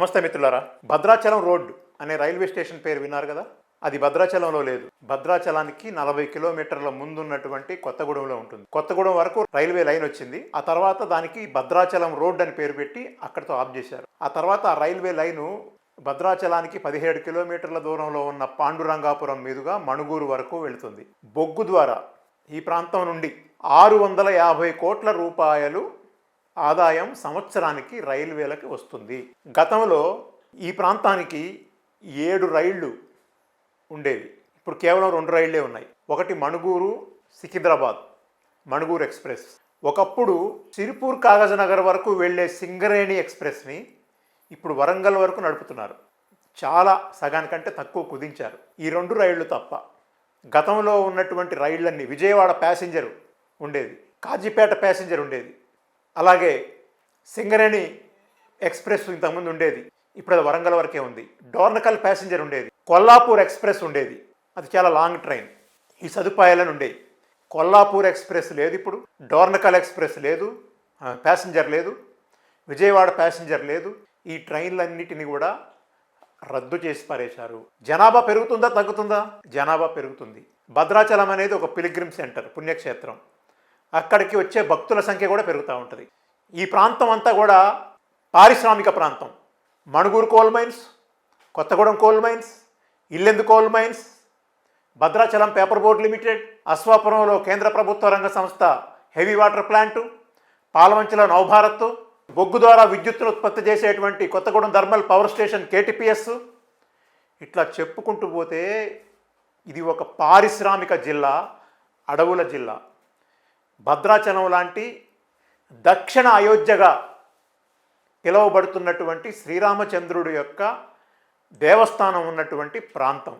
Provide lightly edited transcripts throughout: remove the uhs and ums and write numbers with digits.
నమస్తే మిత్రులారా. భద్రాచలం రోడ్ అనే రైల్వే స్టేషన్ పేరు విన్నారు కదా. అది భద్రాచలంలో లేదు. భద్రాచలానికి 40 కిలోమీటర్ల ముందున్నటువంటి కొత్తగూడెంలో ఉంటుంది. కొత్తగూడెం వరకు రైల్వే లైన్ వచ్చింది. ఆ తర్వాత దానికి భద్రాచలం రోడ్ అని పేరు పెట్టి అక్కడితో ఆఫ్ చేశారు. ఆ తర్వాత ఆ రైల్వే లైను భద్రాచలానికి 17 కిలోమీటర్ల దూరంలో ఉన్న పాండురంగాపురం మీదుగా మణుగూరు వరకు వెళుతుంది. బొగ్గు ద్వారా ఈ ప్రాంతం నుండి 650 కోట్ల రూపాయలు ఆదాయం సంవత్సరానికి రైల్వేలకు వస్తుంది. గతంలో ఈ ప్రాంతానికి 7 రైళ్లు ఉండేవి. ఇప్పుడు కేవలం 2 రైళ్లే ఉన్నాయి. ఒకటి మణుగూరు సికింద్రాబాద్ మణుగూరు ఎక్స్ప్రెస్. ఒకప్పుడు సిరిపూర్ కాగజ్నగర్ వరకు వెళ్ళే సింగరేణి ఎక్స్ప్రెస్ని ఇప్పుడు వరంగల్ వరకు నడుపుతున్నారు. చాలా సగానికంటే తక్కువ కుదించారు. ఈ 2 రైళ్లు తప్ప గతంలో ఉన్నటువంటి రైళ్లన్నీ విజయవాడ ప్యాసింజర్ ఉండేది, కాజీపేట ప్యాసింజర్ ఉండేది, అలాగే సింగరేణి ఎక్స్ప్రెస్ ఇంతకుముందు ఉండేది, ఇప్పుడు అది వరంగల్ వరకే ఉంది. డోర్నకల్ ప్యాసింజర్ ఉండేది, కొల్లాపూర్ ఎక్స్ప్రెస్ ఉండేది, అది చాలా లాంగ్ ట్రైన్. ఈ సదుపాయాలను ఉండేవి. కొల్లాపూర్ ఎక్స్ప్రెస్ లేదు, ఇప్పుడు డోర్నకల్ ఎక్స్ప్రెస్ లేదు, ప్యాసింజర్ లేదు, విజయవాడ ప్యాసింజర్ లేదు. ఈ ట్రైన్లన్నిటిని కూడా రద్దు చేసి పారేశారు. జనాభా పెరుగుతుందా తగ్గుతుందా? జనాభా పెరుగుతుంది. భద్రాచలం అనేది ఒక పిలిగ్రిమ్ సెంటర్, పుణ్యక్షేత్రం. అక్కడికి వచ్చే భక్తుల సంఖ్య కూడా పెరుగుతూ ఉంటుంది. ఈ ప్రాంతం అంతా కూడా పారిశ్రామిక ప్రాంతం. Manuguru coal mines, Kothagudem coal mines, Yellandu coal mines, Bhadrachalam paper board limited, అశ్వాపురంలో కేంద్ర ప్రభుత్వ రంగ సంస్థ హెవీ వాటర్ ప్లాంటు, పాలవంచలో నవభారత్, బొగ్గు ద్వారా విద్యుత్తును ఉత్పత్తి చేసేటువంటి Kothagudem thermal power station KTPS. ఇట్లా చెప్పుకుంటూ పోతే ఇది ఒక పారిశ్రామిక జిల్లా, అడవుల జిల్లా. భద్రాచలం లాంటి దక్షిణ అయోధ్యగా పిలువబడుతున్నటువంటి శ్రీరామచంద్రుడి యొక్క దేవస్థానం ఉన్నటువంటి ప్రాంతం.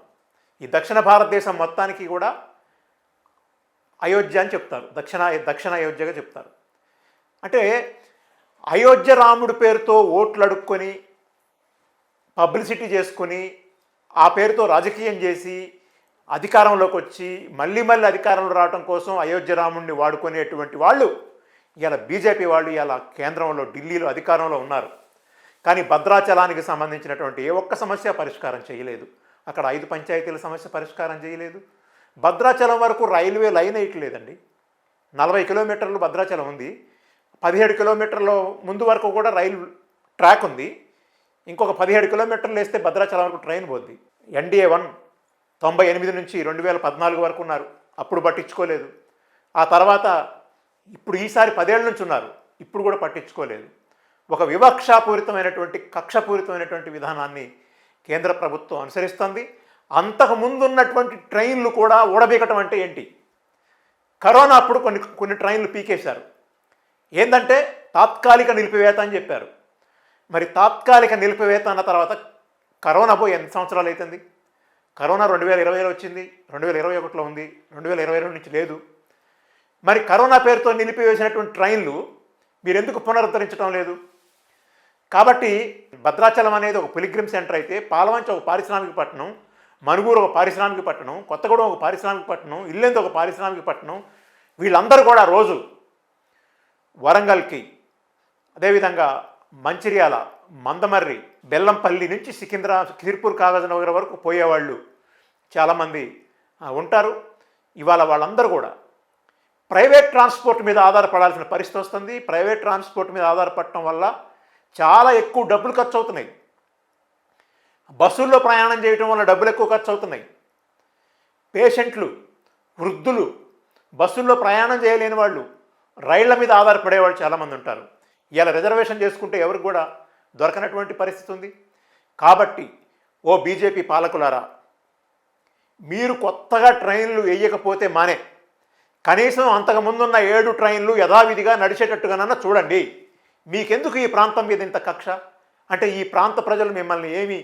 ఈ దక్షిణ భారతదేశం మొత్తానికి కూడా అయోధ్య అని చెప్తారు, దక్షిణ అయోధ్యగా చెప్తారు. అంటే అయోధ్య రాముడి పేరుతో ఓట్లు అడుక్కొని పబ్లిసిటీ చేసుకొని ఆ పేరుతో రాజకీయం చేసి అధికారంలోకి వచ్చి మళ్ళీ అధికారంలో రావడం కోసం అయోధ్య రాముడిని వాడుకునేటువంటి వాళ్ళు ఇలా బీజేపీ వాళ్ళు ఇలా కేంద్రంలో ఢిల్లీలో అధికారంలో ఉన్నారు. కానీ భద్రాచలానికి సంబంధించినటువంటి ఏ ఒక్క సమస్య పరిష్కారం చేయలేదు. అక్కడ 5 పంచాయతీల సమస్య పరిష్కారం చేయలేదు. భద్రాచలం వరకు రైల్వే లైన్ వేయట్లేదండి. 40 కిలోమీటర్లు భద్రాచలం ఉంది, 17 కిలోమీటర్ల ముందు వరకు కూడా రైలు ట్రాక్ ఉంది. ఇంకొక 17 కిలోమీటర్లు వేస్తే భద్రాచలం వరకు ట్రైన్ పోద్ది. NDA 1 98 నుంచి 2014 వరకు ఉన్నారు, అప్పుడు పట్టించుకోలేదు. ఆ తర్వాత ఇప్పుడు ఈసారి 10 ఏళ్ళ నుంచి ఉన్నారు, ఇప్పుడు కూడా పట్టించుకోలేదు. ఒక వివక్షాపూరితమైనటువంటి కక్షపూరితమైనటువంటి విధానాన్ని కేంద్ర ప్రభుత్వం అనుసరిస్తుంది. అంతకుముందు ఉన్నటువంటి ట్రైన్లు కూడా ఊడబీకటం అంటే ఏంటి? కరోనా అప్పుడు కొన్ని ట్రైన్లు పీకేశారు. ఏంటంటే తాత్కాలిక నిలిపివేత అని చెప్పారు. మరి తాత్కాలిక నిలిపివేత అన్న తర్వాత కరోనా పోయి ఎన్ని సంవత్సరాలు అవుతుంది? కరోనా 2020లో వచ్చింది, 2021లో ఉంది, 2022 నుంచి లేదు. మరి కరోనా పేరుతో నిలిపివేసినటువంటి ట్రైన్లు మీరు ఎందుకు పునరుద్ధరించడం లేదు? కాబట్టి భద్రాచలం అనేది ఒక పిలిగ్రిమ్ సెంటర్ అయితే, పాలవంచ ఒక పారిశ్రామిక పట్టణం, మణుగూరు ఒక పారిశ్రామిక పట్టణం, కొత్తగూడెం ఒక పారిశ్రామిక పట్టణం, ఇల్లెందు ఒక పారిశ్రామిక పట్టణం. వీళ్ళందరూ కూడా రోజు వరంగల్కి, అదేవిధంగా మంచిర్యాల, మందమర్రి, బెల్లంపల్లి నుంచి సిరిపూర్ కాగజ్నగర్ వరకు పోయేవాళ్ళు చాలామంది ఉంటారు. ఇవాళ వాళ్ళందరూ కూడా ప్రైవేట్ ట్రాన్స్పోర్ట్ మీద ఆధారపడాల్సిన పరిస్థితి వస్తుంది. ప్రైవేట్ ట్రాన్స్పోర్ట్ మీద ఆధారపడటం వల్ల చాలా ఎక్కువ డబ్బులు ఖర్చు అవుతున్నాయి. బస్సుల్లో ప్రయాణం చేయడం వల్ల డబ్బులు ఎక్కువ ఖర్చు అవుతున్నాయి. పేషెంట్లు, వృద్ధులు, బస్సుల్లో ప్రయాణం చేయలేని వాళ్ళు, రైళ్ల మీద ఆధారపడేవాళ్ళు చాలామంది ఉంటారు. ఇలా రిజర్వేషన్ చేసుకుంటే ఎవరికి కూడా దొరకనటువంటి పరిస్థితి ఉంది. కాబట్టి ఓ బీజేపీ పాలకులారా, మీరు కొత్తగా ట్రైన్లు వేయకపోతే మానే, కనీసం అంతకుముందున్న 7 ట్రైన్లు యథావిధిగా నడిచేటట్టుగానన్నా చూడండి. మీకెందుకు ఈ ప్రాంతం మీద ఇంత కక్ష? అంటే ఈ ప్రాంత ప్రజలు మిమ్మల్ని ఏమీ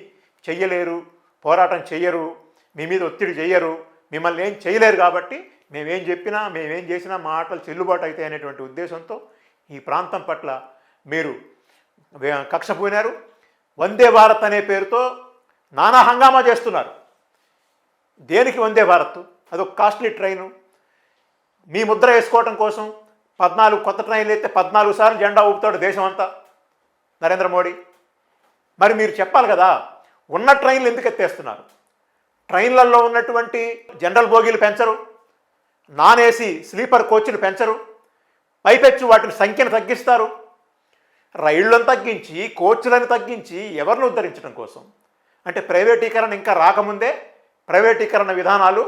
చెయ్యలేరు, పోరాటం చెయ్యరు, మీ మీద ఒత్తిడి చెయ్యరు, మిమ్మల్ని ఏం చేయలేరు. కాబట్టి మేమేం చెప్పినా, మేమేం చేసినా మా ఆటలు చెల్లుబాటు అవుతాయి అనేటువంటి ఉద్దేశంతో ఈ ప్రాంతం పట్ల మీరు కక్ష పూనారు. వందే భారత్ అనే పేరుతో నానా హంగామా చేస్తున్నారు. దేనికి వందే భారత్? అదొక కాస్ట్లీ ట్రైను. మీ ముద్ర వేసుకోవటం కోసం 14 కొత్త ట్రైన్లు అయితే 14 సార్లు జెండా ఊపుతాడు దేశం అంతా నరేంద్ర మోడీ. మరి మీరు చెప్పాలి కదా, ఉన్న ట్రైన్లు ఎందుకు ఎత్తేస్తున్నారు? ట్రైన్లలో ఉన్నటువంటి జనరల్ బోగీలు పెంచరు, నాన్ ఏసీ స్లీపర్ కోచ్లు పెంచరు, పైపెచ్చు వాటి సంఖ్యను తగ్గిస్తారు. రైళ్లను తగ్గించి కోచ్లను తగ్గించి ఎవరిని ఉద్ధరించడం కోసం? అంటే ప్రైవేటీకరణ ఇంకా రాకముందే ప్రైవేటీకరణ విధానాలు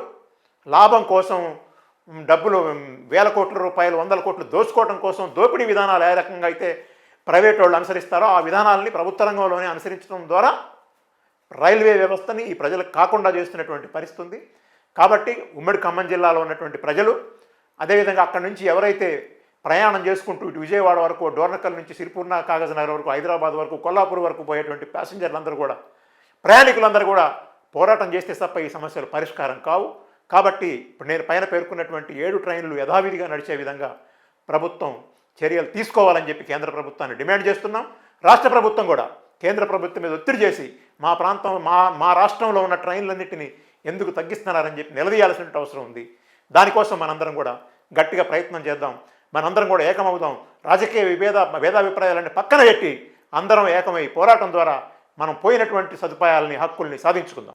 లాభం కోసం డబ్బులు వేల కోట్ల రూపాయలు, వందల కోట్లు దోచుకోవడం కోసం దోపిడీ విధానాలు ఏ రకంగా అయితే ప్రైవేట్ వాళ్ళు అనుసరిస్తారో ఆ విధానాలని ప్రభుత్వ రంగంలోనే అనుసరించడం ద్వారా రైల్వే వ్యవస్థని ఈ ప్రజలకు కాకుండా చేస్తున్నటువంటి పరిస్థితి ఉంది. కాబట్టి ఉమ్మడి ఖమ్మం జిల్లాలో ఉన్నటువంటి ప్రజలు, అదేవిధంగా అక్కడి నుంచి ఎవరైతే ప్రయాణం చేసుకుంటూ ఇటు విజయవాడ వరకు, డోర్నకల్ నుంచి సిరిపూర్ణ కాగజ్నగర్ వరకు, హైదరాబాద్ వరకు, కొల్లాపూర్ వరకు పోయేటువంటి ప్యాసింజర్లందరూ కూడా, ప్రయాణికులందరూ కూడా పోరాటం చేస్తే తప్ప ఈ సమస్యలు పరిష్కారం కావు. కాబట్టి ఇప్పుడు నేను పైన పేర్కొన్నటువంటి 7 ట్రైన్లు యథావిధిగా నడిచే విధంగా ప్రభుత్వం చర్యలు తీసుకోవాలని చెప్పి కేంద్ర ప్రభుత్వాన్ని డిమాండ్ చేస్తున్నాం. రాష్ట్ర ప్రభుత్వం కూడా కేంద్ర ప్రభుత్వం మీద ఒత్తిడి చేసి మా ప్రాంతం మా రాష్ట్రంలో ఉన్న ట్రైన్లన్నింటినీ ఎందుకు తగ్గిస్తున్నారని చెప్పి నిలదీయాల్సిన అవసరం ఉంది. దానికోసం మనందరం కూడా గట్టిగా ప్రయత్నం చేద్దాం. మనందరం కూడా ఏకమవుదాం. రాజకీయ భేదాభిప్రాయాలన్నీ పక్కన పెట్టి అందరం ఏకమై పోరాటం ద్వారా మనం పోయినటువంటి సదుపాయాలని, హక్కుల్ని సాధించుకుందాం.